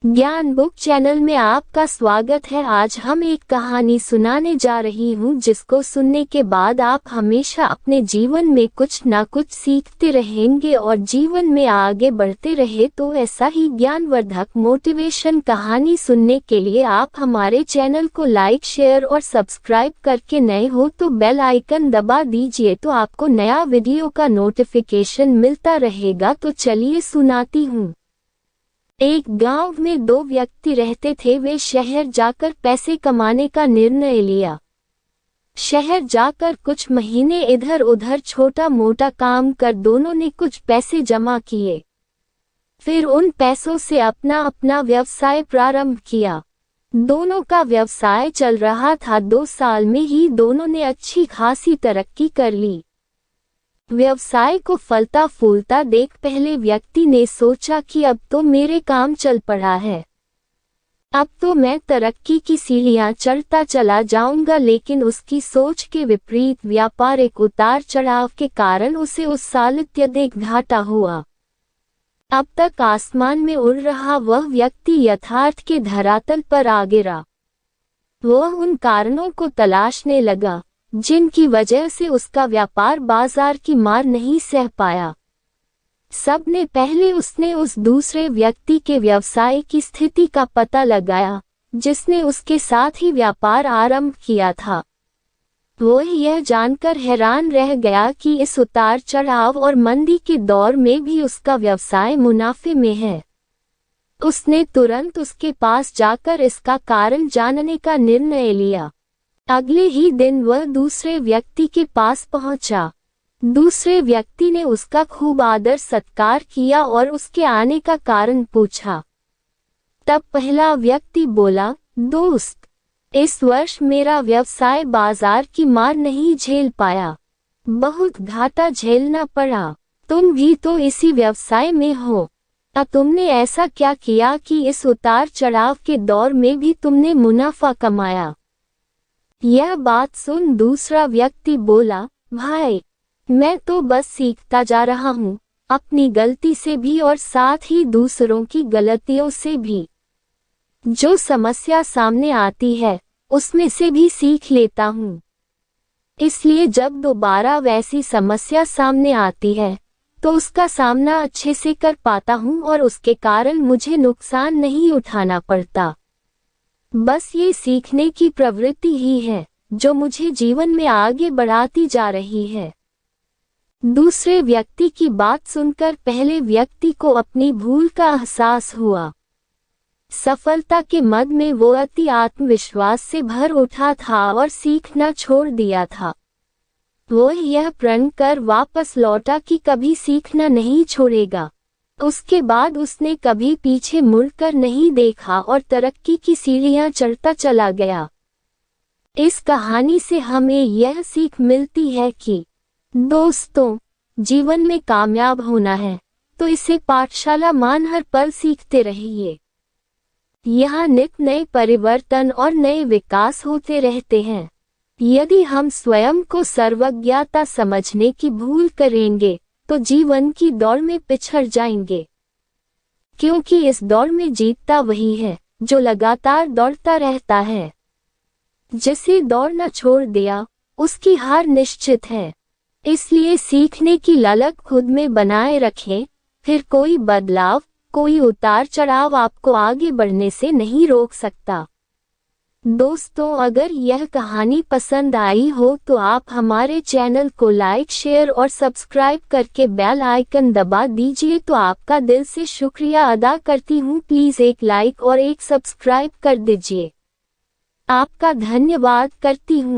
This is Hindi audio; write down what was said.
ज्ञान बुक चैनल में आपका स्वागत है। आज हम एक कहानी सुनाने जा रही हूँ जिसको सुनने के बाद आप हमेशा अपने जीवन में कुछ ना कुछ सीखते रहेंगे और जीवन में आगे बढ़ते रहे। तो ऐसा ही ज्ञानवर्धक मोटिवेशन कहानी सुनने के लिए आप हमारे चैनल को लाइक, शेयर और सब्सक्राइब करके नए हो तो बेल आइकन दबा दीजिए तो आपको नया वीडियो का नोटिफिकेशन मिलता रहेगा। तो चलिए सुनाती हूँ। एक गांव में दो व्यक्ति रहते थे। वे शहर जाकर पैसे कमाने का निर्णय लिया। शहर जाकर कुछ महीने इधर उधर छोटा मोटा काम कर दोनों ने कुछ पैसे जमा किए। फिर उन पैसों से अपना अपना व्यवसाय प्रारंभ किया। दोनों का व्यवसाय चल रहा था। 2 साल में ही दोनों ने अच्छी खासी तरक्की कर ली। व्यवसाय को फलता फूलता देख पहले व्यक्ति ने सोचा कि अब तो मेरे काम चल पड़ा है, अब तो मैं तरक्की की सीढ़ियां चढ़ता चला जाऊंगा। लेकिन उसकी सोच के विपरीत व्यापारिक उतार चढ़ाव के कारण उसे उस साल अत्यधिक घाटा हुआ। अब तक आसमान में उड़ रहा वह व्यक्ति यथार्थ के धरातल पर आ गिरा। वह उन कारणों को तलाशने लगा जिनकी वजह से उसका व्यापार बाजार की मार नहीं सह पाया। सबने पहले उसने उस दूसरे व्यक्ति के व्यवसाय की स्थिति का पता लगाया जिसने उसके साथ ही व्यापार आरंभ किया था। वो यह जानकर हैरान रह गया कि इस उतार चढ़ाव और मंदी के दौर में भी उसका व्यवसाय मुनाफे में है। उसने तुरंत उसके पास जाकर इसका कारण जानने का निर्णय लिया। अगले ही दिन वह दूसरे व्यक्ति के पास पहुंचा। दूसरे व्यक्ति ने उसका खूब आदर सत्कार किया और उसके आने का कारण पूछा। तब पहला व्यक्ति बोला, दोस्त, इस वर्ष मेरा व्यवसाय बाजार की मार नहीं झेल पाया, बहुत घाटा झेलना पड़ा। तुम भी तो इसी व्यवसाय में हो, अब तुमने ऐसा क्या किया कि इस उतार चढ़ाव के दौर में भी तुमने मुनाफा कमाया? यह बात सुन दूसरा व्यक्ति बोला, भाई, मैं तो बस सीखता जा रहा हूँ, अपनी गलती से भी और साथ ही दूसरों की गलतियों से भी। जो समस्या सामने आती है उसमें से भी सीख लेता हूँ। इसलिए जब दोबारा वैसी समस्या सामने आती है तो उसका सामना अच्छे से कर पाता हूँ और उसके कारण मुझे नुकसान नहीं उठाना पड़ता। बस ये सीखने की प्रवृत्ति ही है जो मुझे जीवन में आगे बढ़ाती जा रही है। दूसरे व्यक्ति की बात सुनकर पहले व्यक्ति को अपनी भूल का एहसास हुआ। सफलता के मद में वो अति आत्मविश्वास से भर उठा था और सीखना छोड़ दिया था। वो यह प्रण कर वापस लौटा कि कभी सीखना नहीं छोड़ेगा। उसके बाद उसने कभी पीछे मुड़कर नहीं देखा और तरक्की की सीढ़ियां चढ़ता चला गया। इस कहानी से हमें यह सीख मिलती है कि दोस्तों, जीवन में कामयाब होना है तो इसे पाठशाला मान हर पल सीखते रहिए। यहाँ नित नए परिवर्तन और नए विकास होते रहते हैं। यदि हम स्वयं को सर्वज्ञता समझने की भूल करेंगे तो जीवन की दौड़ में पिछड़ जाएंगे, क्योंकि इस दौड़ में जीतता वही है जो लगातार दौड़ता रहता है। जिसे दौड़ना छोड़ दिया उसकी हार निश्चित है। इसलिए सीखने की ललक खुद में बनाए रखें, फिर कोई बदलाव, कोई उतार चढ़ाव आपको आगे बढ़ने से नहीं रोक सकता। दोस्तों, अगर यह कहानी पसंद आई हो तो आप हमारे चैनल को लाइक, शेयर और सब्सक्राइब करके बेल आइकन दबा दीजिए तो आपका दिल से शुक्रिया अदा करती हूँ। प्लीज़ एक लाइक और एक सब्सक्राइब कर दीजिए। आपका धन्यवाद करती हूँ।